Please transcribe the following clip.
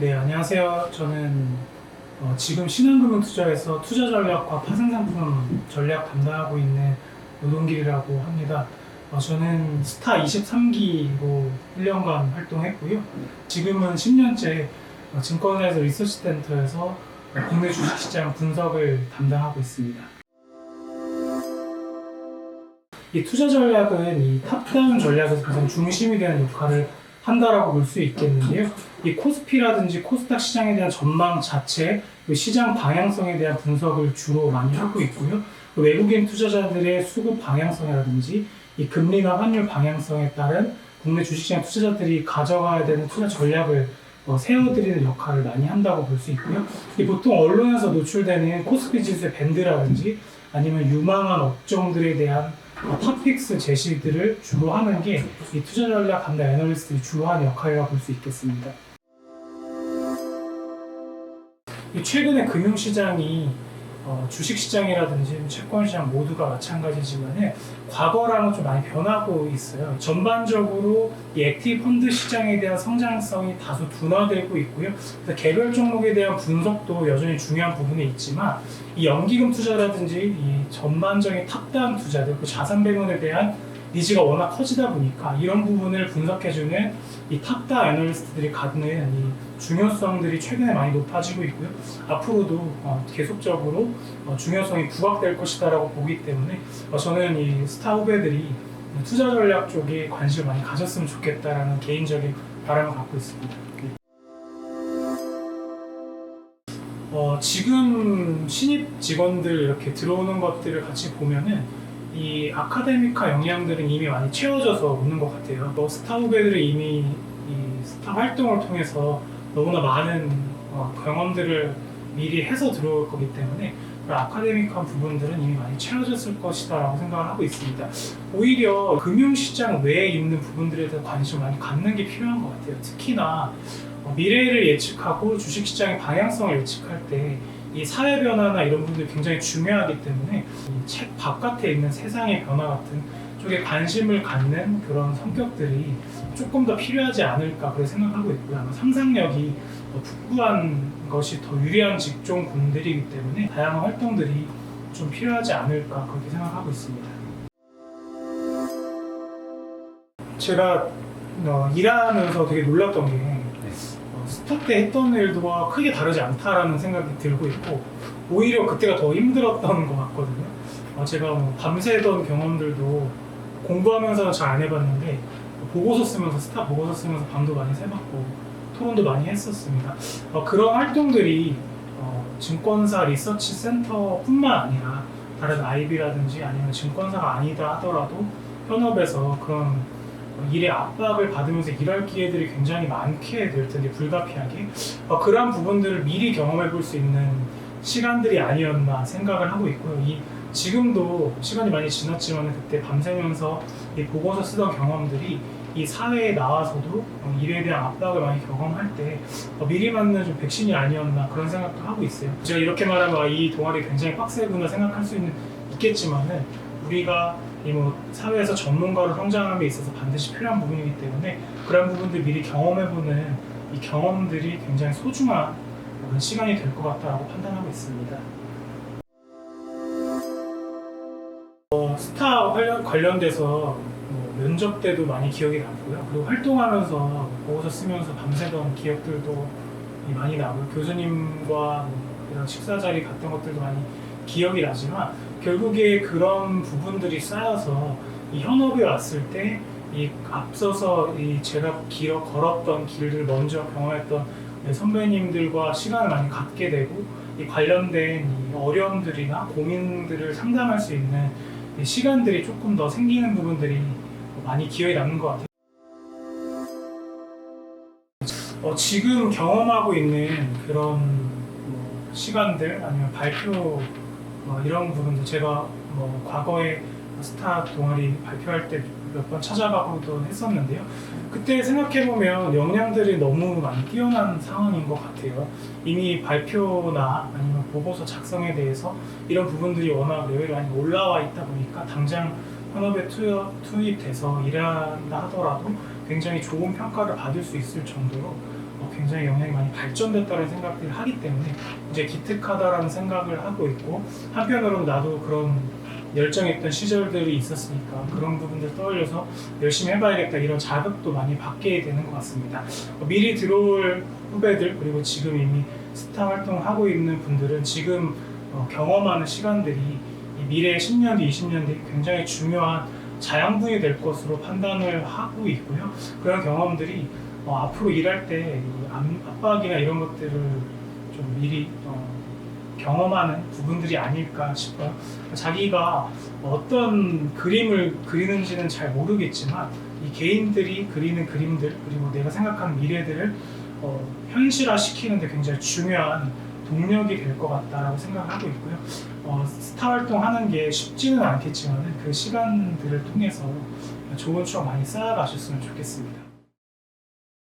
네, 안녕하세요. 저는 지금 신한금융투자에서 투자전략과 파생상품 전략 담당하고 있는 노동길이라고 합니다. 저는 스타 23기로 1년간 활동했고요. 지금은 10년째 증권사에서 리서치센터에서 국내 주식시장 분석을 담당하고 있습니다. 이 투자 전략은 이 탑다운 전략에서 가장 중심이 되는 역할을 한다라고 볼 수 있겠는데요. 이 코스피라든지 코스닥 시장에 대한 전망 자체, 시장 방향성에 대한 분석을 주로 많이 하고 있고요. 외국인 투자자들의 수급 방향성이라든지 이 금리나 환율 방향성에 따른 국내 주식시장 투자자들이 가져가야 되는 투자 전략을 세워드리는 역할을 많이 한다고 볼 수 있고요. 보통 언론에서 노출되는 코스피 지수의 밴드라든지 아니면 유망한 업종들에 대한 탑픽스 제시들을 주로 하는 게 이 투자 전략 담당 애널리스트들이 주로 하는 역할이라고 볼 수 있겠습니다. 최근에 금융시장이 주식시장이라든지 채권시장 모두가 마찬가지지만 과거랑은 좀 많이 변하고 있어요. 전반적으로 이 액티브 펀드 시장에 대한 성장성이 다소 둔화되고 있고요. 그래서 개별 종목에 대한 분석도 여전히 중요한 부분이 있지만 이 연기금 투자라든지 이 전반적인 탑다운 투자들, 그 자산 배분에 대한 니즈가 워낙 커지다 보니까 이런 부분을 분석해주는 이 탑다운 애널리스트들이 갖는 이 중요성들이 최근에 많이 높아지고 있고요. 앞으로도 계속적으로 중요성이 부각될 것이다라고 보기 때문에 저는 이 스타 후배들이 투자 전략 쪽에 관심을 많이 가졌으면 좋겠다라는 개인적인 바람을 갖고 있습니다. 지금 신입 직원들 이렇게 들어오는 것들을 같이 보면은 이 아카데미카 역량들은 이미 많이 채워져서 오는 것 같아요. 스타 후배들은 이미 이 스타 활동을 통해서 너무나 많은 경험들을 미리 해서 들어올 거기 때문에 아카데믹한 부분들은 이미 많이 채워졌을 것이다 라고 생각을 하고 있습니다. 오히려 금융시장 외에 있는 부분들에 대한 관심을 많이 갖는 게 필요한 것 같아요. 특히나 미래를 예측하고 주식시장의 방향성을 예측할 때 이 사회 변화나 이런 부분들이 굉장히 중요하기 때문에 이 책 바깥에 있는 세상의 변화 같은 쪽에 관심을 갖는 그런 성격들이 조금 더 필요하지 않을까 그렇게 생각하고 있고요. 아마 상상력이 풍부한 것이 더 유리한 직종군들이기 때문에 다양한 활동들이 좀 필요하지 않을까 그렇게 생각하고 있습니다. 제가 일하면서 되게 놀랐던 게 스타 때 했던 일과 크게 다르지 않다라는 생각이 들고 있고 오히려 그때가 더 힘들었던 것 같거든요. 제가 밤새던 경험들도 공부하면서는 잘 안 해봤는데 보고서 쓰면서 스타 보고서 쓰면서 밤도 많이 새봤고 토론도 많이 했었습니다. 그런 활동들이 증권사 리서치 센터뿐만 아니라 다른 IB라든지 아니면 증권사가 아니다 하더라도 현업에서 그런 일의 압박을 받으면서 일할 기회들이 굉장히 많게 될 텐데 불가피하게 그러한 부분들을 미리 경험해 볼 수 있는 시간들이 아니었나 생각을 하고 있고요. 지금도 시간이 많이 지났지만 그때 밤새면서 이 보고서 쓰던 경험들이 이 사회에 나와서도 일에 대한 압박을 많이 경험할 때 미리 맞는 좀 백신이 아니었나 그런 생각도 하고 있어요. 제가 이렇게 말하면 이 동아리 굉장히 빡세구나 생각할 수 있겠지만은 우리가 사회에서 전문가로 성장함에 있어서 반드시 필요한 부분이기 때문에 그런 부분들 미리 경험해보는 이 경험들이 굉장히 소중한 그런 시간이 될 것 같다고 판단하고 있습니다. 스타 관련돼서 면접 때도 많이 기억이 남고요. 그리고 활동하면서 보고서 쓰면서 밤새던 기억들도 많이 나고요. 교수님과 이런 식사 자리 갔던 것들도 많이 기억이 나지만 결국에 그런 부분들이 쌓여서 이 현업에 왔을 때 이 앞서서 제가 걸었던 길을 먼저 경험했던 선배님들과 시간을 많이 갖게 되고 이 관련된 이 어려움들이나 고민들을 상담할 수 있는 시간들이 조금 더 생기는 부분들이 많이 기억에 남는 것 같아요. 지금 경험하고 있는 그런 시간들 아니면 발표 이런 부분들 제가 과거에 스타 동아리 발표할 때 몇 번 찾아가고도 했었는데요. 그때 생각해보면 역량들이 너무 많이 뛰어난 상황인 것 같아요. 이미 발표나 아니면 보고서 작성에 대해서 이런 부분들이 워낙 레벨이 많이 올라와 있다 보니까 당장 현업에 투입돼서 일한다 하더라도 굉장히 좋은 평가를 받을 수 있을 정도로 굉장히 영향이 많이 발전됐다는 생각들을 하기 때문에 이제 기특하다라는 생각을 하고 있고, 한편으로는 나도 그런 열정했던 시절들이 있었으니까 그런 부분들 떠올려서 열심히 해봐야겠다 이런 자극도 많이 받게 되는 것 같습니다. 미리 들어올 후배들 그리고 지금 이미 스타 활동하고 있는 분들은 지금 경험하는 시간들이 이 미래 10년 뒤, 20년 뒤 굉장히 중요한 자양분이 될 것으로 판단을 하고 있고요. 그런 경험들이 앞으로 일할 때 압박이나 이런 것들을 좀 미리 경험하는 부분들이 아닐까 싶어요. 자기가 어떤 그림을 그리는지는 잘 모르겠지만 이 개인들이 그리는 그림들 그리고 내가 생각하는 미래들을 현실화시키는 데 굉장히 중요한 동력이 될 것 같다라고 생각하고 있고요. 스타 활동하는 게 쉽지는 않겠지만 그 시간들을 통해서 좋은 추억 많이 쌓아가셨으면 좋겠습니다.